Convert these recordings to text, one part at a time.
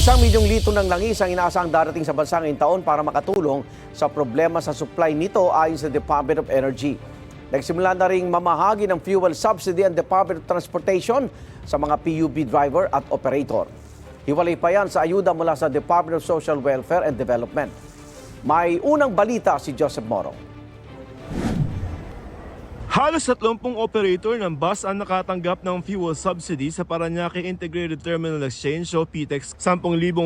1 milyong litro ng langis ang inaasahang darating sa bansa ngayong taon para makatulong sa problema sa supply nito ayon sa Department of Energy. Nagsimula na ring mamahagi ng fuel subsidy ang Department of Transportation sa mga PUB driver at operator. Hiwalay pa yan sa ayuda mula sa Department of Social Welfare and Development. May unang balita si Joseph Moro. Halos 30 operator ng bus ang nakatanggap ng fuel subsidy sa Parañaque Integrated Terminal Exchange o PTEX. 10,000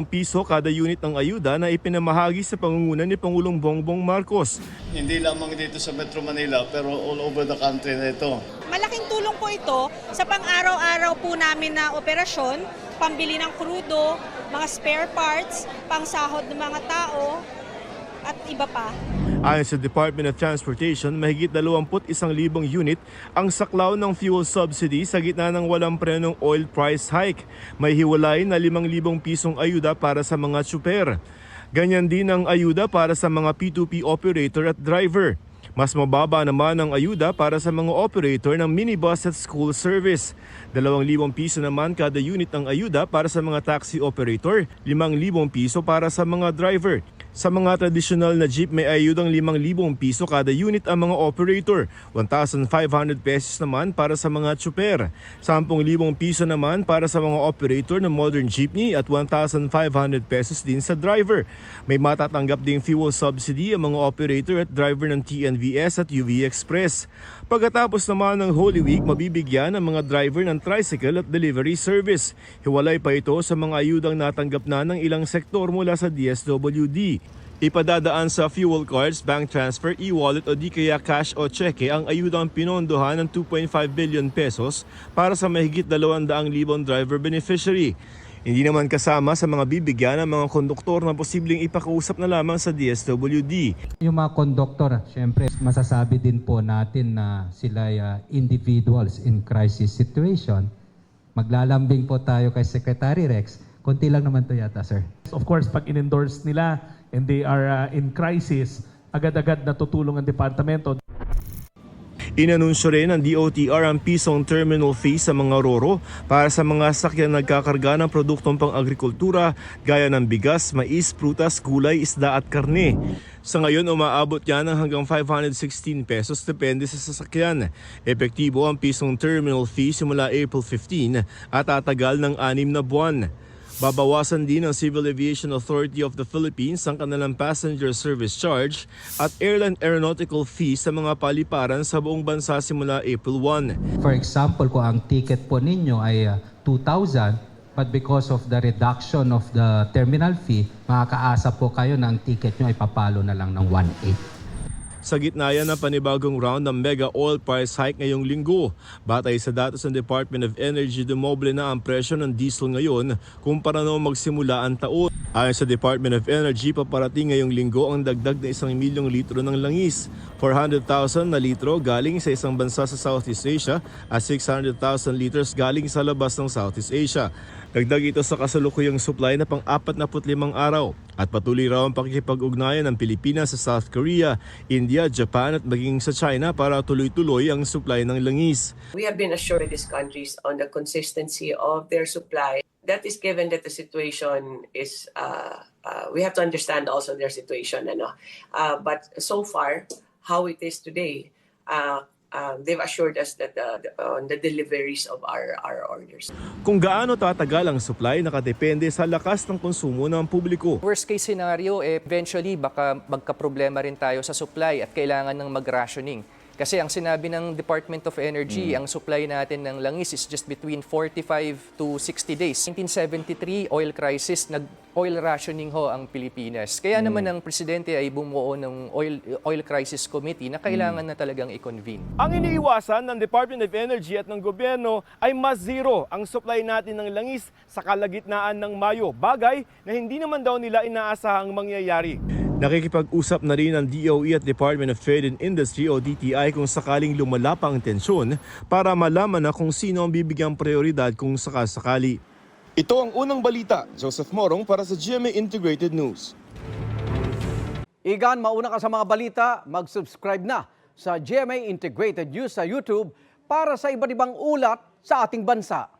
piso kada unit ng ayuda na ipinamahagi sa pangunguna ni Pangulong Bongbong Marcos. Hindi lamang dito sa Metro Manila pero all over the country na ito. Malaking tulong po ito sa pang-araw-araw po namin na operasyon, pambili ng krudo, mga spare parts, pangsahod ng mga tao at iba pa. Ayon sa Department of Transportation, mahigit 21,000 unit ang saklaw ng fuel subsidy sa gitna ng walang prenong oil price hike. May hiwalay na 5,000 pisong ayuda para sa mga tsuper. Ganyan din ang ayuda para sa mga P2P operator at driver. Mas mababa naman ang ayuda para sa mga operator ng minibus at school service. 2,000 piso naman kada unit ang ayuda para sa mga taxi operator, 5,000 piso para sa mga driver. Sa mga tradisyonal na jeep may ayudang 5,000 piso kada unit ang mga operator, 1,500 pesos naman para sa mga tsuper, 10,000 piso naman para sa mga operator ng modern jeepney at 1,500 pesos din sa driver. May matatanggap ding fuel subsidy ang mga operator at driver ng TNVS at UV Express. Pagkatapos naman ng Holy Week, mabibigyan ang mga driver ng tricycle at delivery service. Hiwalay pa ito sa mga ayudang natanggap na ng ilang sektor mula sa DSWD. Ipadadaan sa fuel cards, bank transfer, e-wallet o di kaya cash o cheque ang ayudang pinondohan ng 2.5 billion pesos para sa mahigit 200,000 driver beneficiary. Hindi naman kasama sa mga bibigyan ng mga konduktor na posibleng ipakausap na lamang sa DSWD. Yung mga konduktor, syempre masasabi din po natin na sila individuals in crisis situation. Maglalambing po tayo kay Secretary Rex. Konti lang naman to yata, sir. Of course, pag in-endorse nila and they are in crisis, agad-agad natutulong ang departamento. Inanunsyo rin ng DOTR ang pisong terminal fee sa mga roro para sa mga sakyan nagkakarga ng produktong pang-agrikultura gaya ng bigas, mais, prutas, gulay, isda at karne. Sa ngayon, umaabot yan ng hanggang 516 pesos depende sa sasakyan. Epektibo ang pisong terminal fee simula April 15 at tatagal ng 6 na buwan. Babawasan din ng Civil Aviation Authority of the Philippines ang kanilang passenger service charge at airline aeronautical fee sa mga paliparan sa buong bansa simula April 1. For example, kung ang ticket po ninyo ay 2,000, but because of the reduction of the terminal fee, makakaasa po kayo na ang ticket nyo ay papalo na lang ng 1,800. Sa gitna yan ng panibagong round ng mega oil price hike ngayong linggo. Batay sa datos ng Department of Energy, dumoble na ang presyo ng diesel ngayon kumpara noong magsimula ang taon. Ayon sa Department of Energy, paparating ngayong linggo ang dagdag na 1 milyong litro ng langis. 400,000 na litro galing sa isang bansa sa Southeast Asia at 600,000 liters galing sa labas ng Southeast Asia. Dagdag ito sa kasalukuyang supply na pang-45 araw at patuloy raw ang pakikipag-ugnayan ng Pilipinas sa South Korea, India, Japan at maging sa China para tuloy-tuloy ang supply ng langis. We have been assured these countries on the consistency of their supply. That is given that the situation is, we have to understand also their situation. But so far, how it is today, they've assured us that the deliveries of our orders. Kung gaano tatagal ang supply nakadepende sa lakas ng konsumo ng publiko. Worst case scenario, eventually baka magka-problema rin tayo sa supply at kailangan ng mag-rationing. Kasi ang sinabi ng Department of Energy, ang supply natin ng langis is just between 45 to 60 days. 1973, oil crisis, nag-oil rationing ho ang Pilipinas. Kaya naman ang presidente ay bumuo ng oil crisis committee na kailangan na talagang i-convene. Ang iniiwasan ng Department of Energy at ng gobyerno ay mas zero ang supply natin ng langis sa kalagitnaan ng Mayo. Bagay na hindi naman daw nila inaasahang mangyayari. Nakikipag-usap na rin ang DOE at Department of Trade and Industry o DTI kung sakaling lumala pa ang tensyon para malaman na kung sino ang bibigyang prioridad kung sakasakali. Ito ang unang balita. Joseph Morong para sa GMA Integrated News. Igan, mauna ka sa mga balita, mag-subscribe na sa GMA Integrated News sa YouTube para sa iba't ibang ulat sa ating bansa.